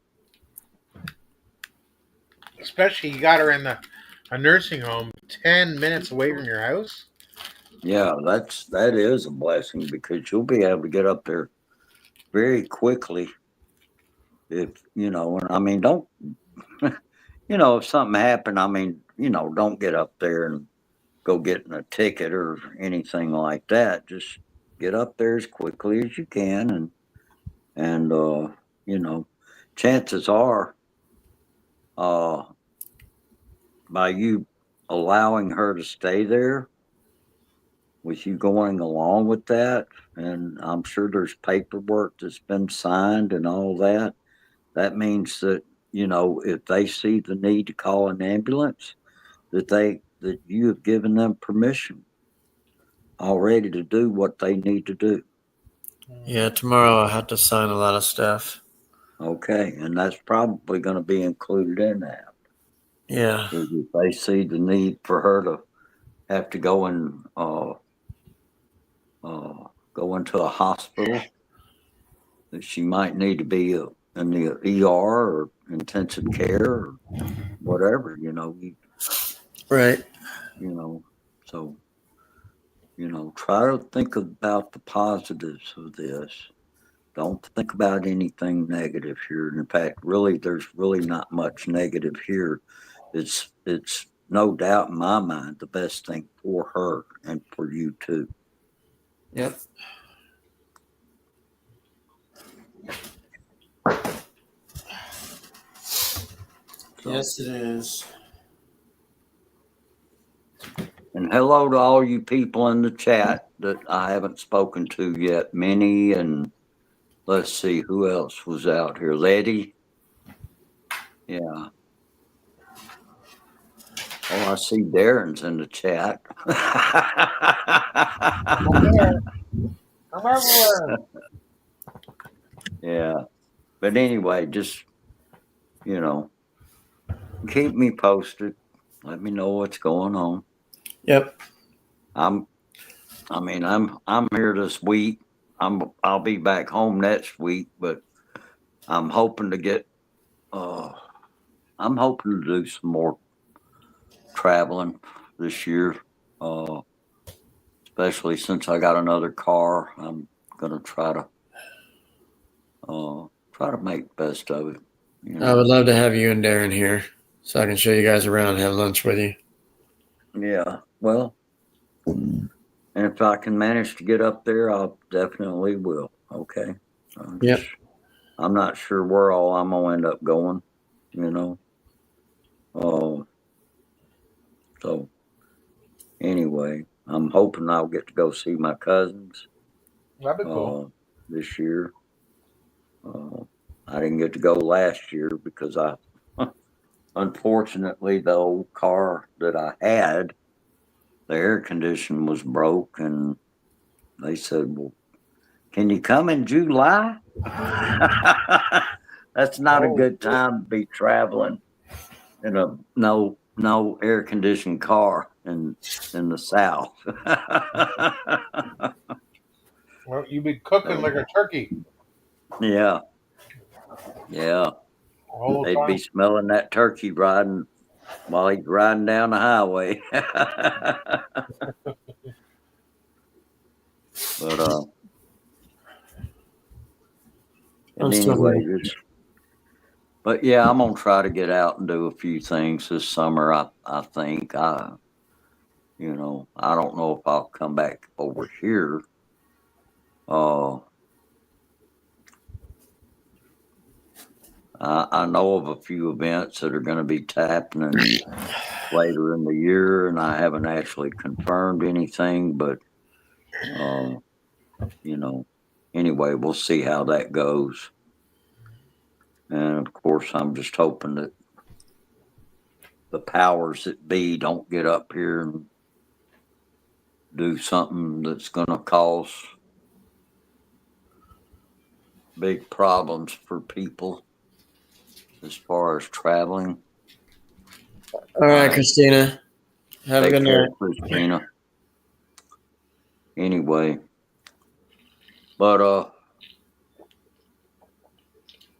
S2: Especially you got her in a nursing home 10 minutes away from your house.
S4: Yeah, that is a blessing because you'll be able to get up there very quickly if and I mean don't if something happened, I mean, don't get up there and go getting a ticket or anything like that. Just get up there as quickly as you can and you know, chances are uh by you allowing her to stay there with you going along with that, and I'm sure there's paperwork that's been signed and all that. That means that, if they see the need to call an ambulance, that you have given them permission already to do what they need to do.
S1: Yeah. Tomorrow I'll have to sign a lot of stuff.
S4: Okay, and that's probably going to be included in that.
S1: Yeah.
S4: Is if they see the need for her to have to go into a hospital, that she might need to be in the ER or intensive care or whatever,
S1: Right.
S4: you know. So, try to think about the positives of this. Don't think about anything negative here. In fact, really, there's really not much negative here. It's no doubt in my mind the best thing for her and for you too.
S1: Yep.
S4: So,
S1: Yes, it is.
S4: and hello to all you people in the chat that I haven't spoken to yet. Minnie and let's see who else was out here. Letty. Yeah. Oh, I see Darren's in the chat.
S2: I'm everywhere.
S4: Yeah. But anyway, just, keep me posted. Let me know what's going on.
S1: Yep.
S4: I'm here this week. I'll be back home next week, but I'm hoping to get I'm hoping to do some more traveling this year. Especially since I got another car. I'm gonna try to make the best of it.
S1: I would love to have you and Darren here so I can show you guys around and have lunch with you.
S4: Yeah. Well, and if I can manage to get up there, I'll definitely will. Okay.
S1: Yep.
S4: I'm not sure where all I'm gonna end up going. So anyway, I'm hoping I'll get to go see my cousins
S2: That'd be cool.
S4: this year. I didn't get to go last year because unfortunately, the old car that I had, the air condition was broke, and they said, "Well, can you come in July?" That's not a good time to be traveling in a no air conditioned car in the South.
S2: Well, you'd be cooking like a turkey
S4: Yeah.
S2: all the
S4: They'd
S2: time.
S4: be smelling that turkey riding while he's riding down the highway. But
S1: I'm still
S4: anyway,
S1: here.
S4: but yeah, I'm gonna try to get out and do a few things this summer. I think I don't know if I'll come back over here. I know of a few events that are going to be happening later in the year, and I haven't actually confirmed anything, but anyway, we'll see how that goes. And of course, I'm just hoping that the powers that be don't get up here and do something that's going to cause big problems for people as far as traveling.
S1: All right, Christina. Have a
S4: Take
S1: good
S4: care,
S1: night.
S4: Christina. Anyway, but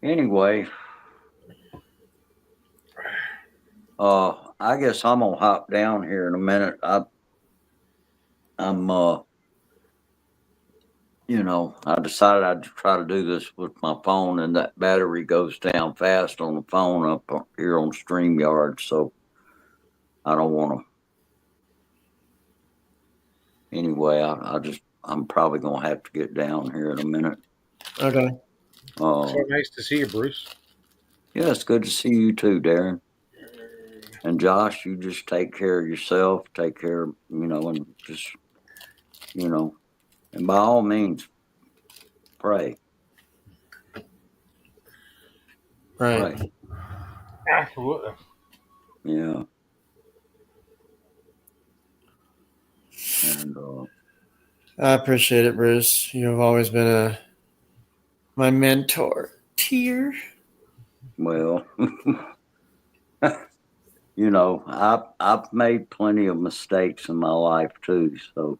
S4: anyway, I guess I'm gonna hop down here in a minute. I'm I decided I'd try to do this with my phone, and that battery goes down fast on the phone up here on StreamYard, so I don't want to. Anyway, I'm probably gonna have to get down here in a minute.
S1: Okay.
S2: So nice to see you, Bruce.
S4: Yeah, it's good to see you too, Darren. And Josh, you just take care of yourself. Take care, and just, and by all means, pray.
S1: Right.
S4: Pray.
S2: Absolutely.
S4: Yeah. And
S1: I appreciate it, Bruce. You've always been my mentor. Tear.
S4: well, I've made plenty of mistakes in my life too. So,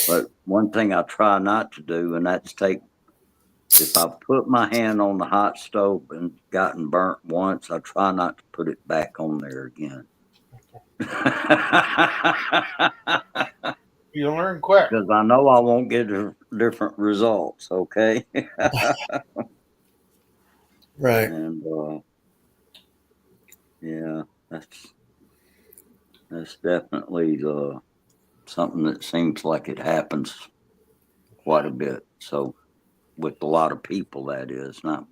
S4: but one thing I try not to do, and that's if I've put my hand on the hot stove and gotten burnt once, I try not to put it back on there again.
S2: You learn quick.
S4: Because I know I won't get different results. Okay.
S1: Right.
S4: And yeah, that's definitely something that seems like it happens quite a bit. So with a lot of people, that is not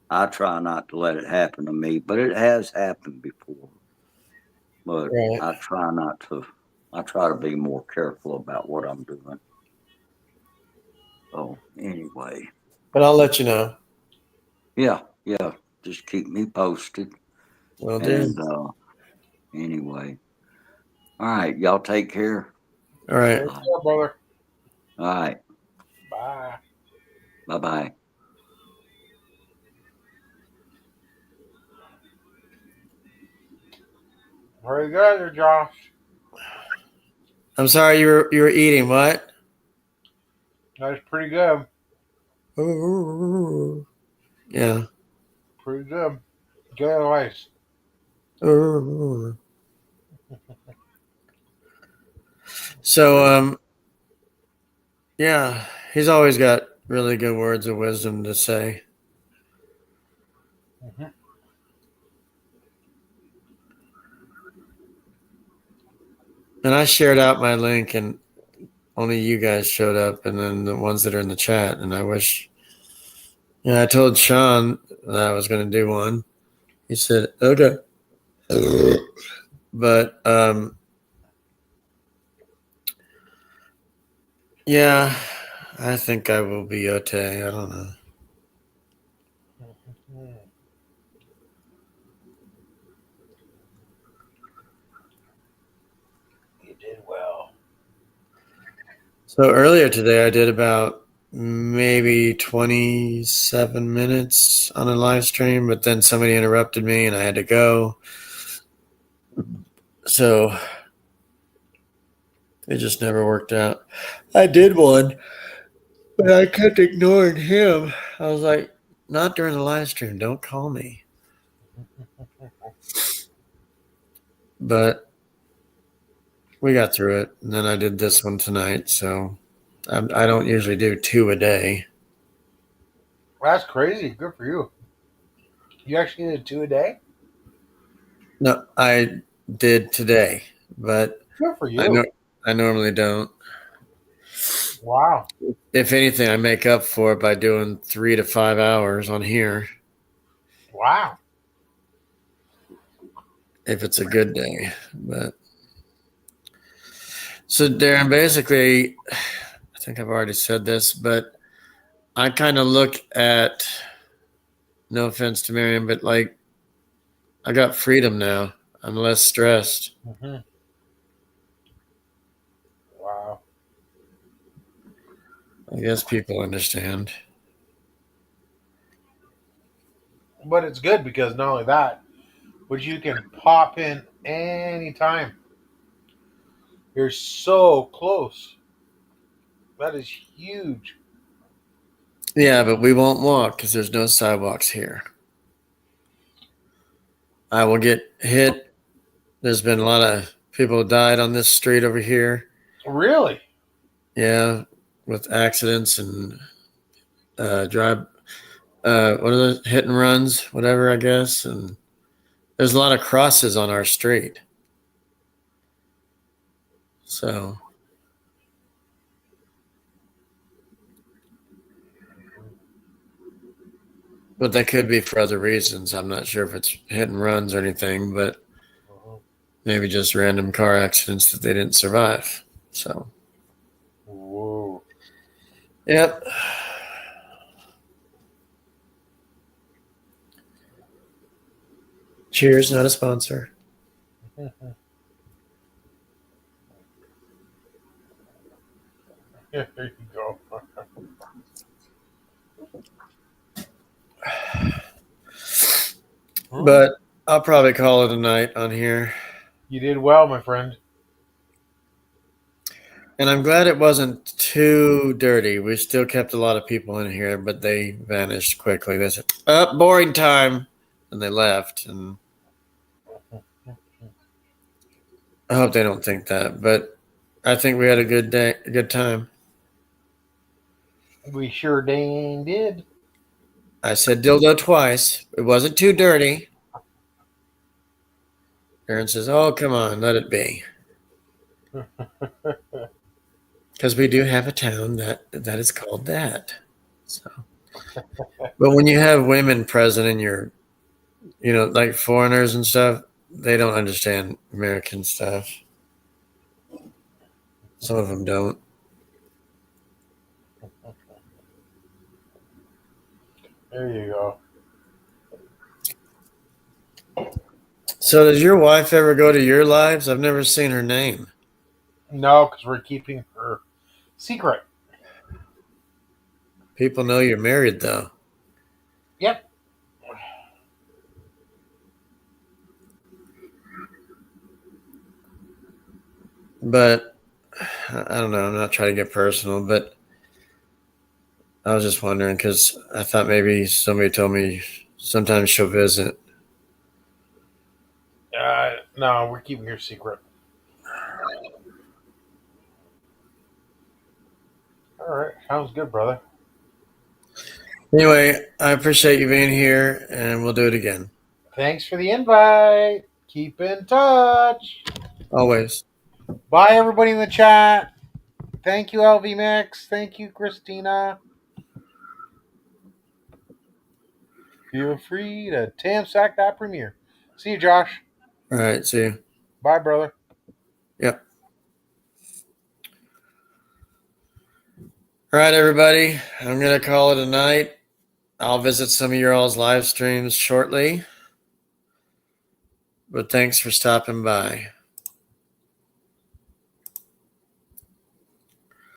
S4: I try not to let it happen to me, but it has happened before. But
S1: Right.
S4: I try not to. I try to be more careful about what I'm doing. So anyway,
S1: But I'll let you know.
S4: yeah, just keep me posted.
S1: Will do.
S4: And anyway, all right, y'all take care.
S1: All right.
S2: Take care, brother.
S4: All right,
S2: Bye.
S4: bye bye.
S2: Very good, there, Josh.
S1: I'm sorry you were eating what?
S2: That's pretty good.
S1: Yeah.
S2: Pretty good. Good advice.
S1: So yeah, he's always got really good words of wisdom to say.
S2: Mm-hmm.
S1: And I shared out my link and only you guys showed up and then the ones that are in the chat and I wish I told Sean that I was gonna do one. He said, okay. But yeah, I think I will be okay. I don't know.
S2: You did well.
S1: So earlier today, I did about maybe 27 minutes on a live stream, but then somebody interrupted me and I had to go. So it just never worked out. I did one, but I kept ignoring him. I was like, not during the live stream. Don't call me. But we got through it. And then I did this one tonight. So I don't usually do 2 a day.
S2: That's crazy. Good for you. You actually did 2 a day?
S1: No, I did today, but
S2: Good for you.
S1: I normally don't.
S2: Wow.
S1: If anything, I make up for it by doing 3 to 5 hours on here
S2: Wow.
S1: if it's a good day. But so Darren, basically, I think I've already said this, but I kind of look at, no offense to Marian, but like I got freedom now. I'm less stressed.
S2: Mm-hmm. Wow.
S1: I guess people understand.
S2: But it's good because not only that, but you can pop in anytime. You're so close. That is huge.
S1: Yeah, but we won't walk because there's no sidewalks here. I will get hit. There's been a lot of people who died on this street over here.
S2: Really?
S1: Yeah, with accidents and drive. What are those hit and runs? Whatever, I guess. And there's a lot of crosses on our street. So, but that could be for other reasons. I'm not sure if it's hit and runs or anything, but maybe just random car accidents that they didn't survive. So,
S2: Whoa.
S1: yep. Cheers, not a sponsor.
S2: There you go.
S1: But I'll probably call it a night on here.
S2: You did well, my friend.
S1: And I'm glad it wasn't too dirty. We still kept a lot of people in here, but they vanished quickly. They said, boring time. And they left. And I hope they don't think that. But I think we had a good day, a good time.
S2: We sure dang did.
S1: I said dildo twice. It wasn't too dirty. Aaron says, oh, come on, let it be. Because we do have a town that is called that. So But when you have women present in your, like foreigners and stuff, they don't understand American stuff. Some of them don't.
S2: There you go.
S1: So does your wife ever go to your lives? I've never seen her name.
S2: No, because we're keeping her secret.
S1: People know you're married, though.
S2: Yep.
S1: But I don't know. I'm not trying to get personal, but I was just wondering because I thought maybe somebody told me sometimes she'll visit.
S2: No, we're keeping her secret. All right. Sounds good, brother.
S1: Anyway, I appreciate you being here, and we'll do it again.
S2: Thanks for the invite. Keep in touch.
S1: Always.
S2: Bye, everybody in the chat. Thank you, LV Mix. Thank you, Christina. Feel free to tamsack that premiere. See you, Josh.
S1: All right. See you.
S2: Bye, brother.
S1: Yep. All right, everybody. I'm going to call it a night. I'll visit some of your all's live streams shortly. But thanks for stopping by.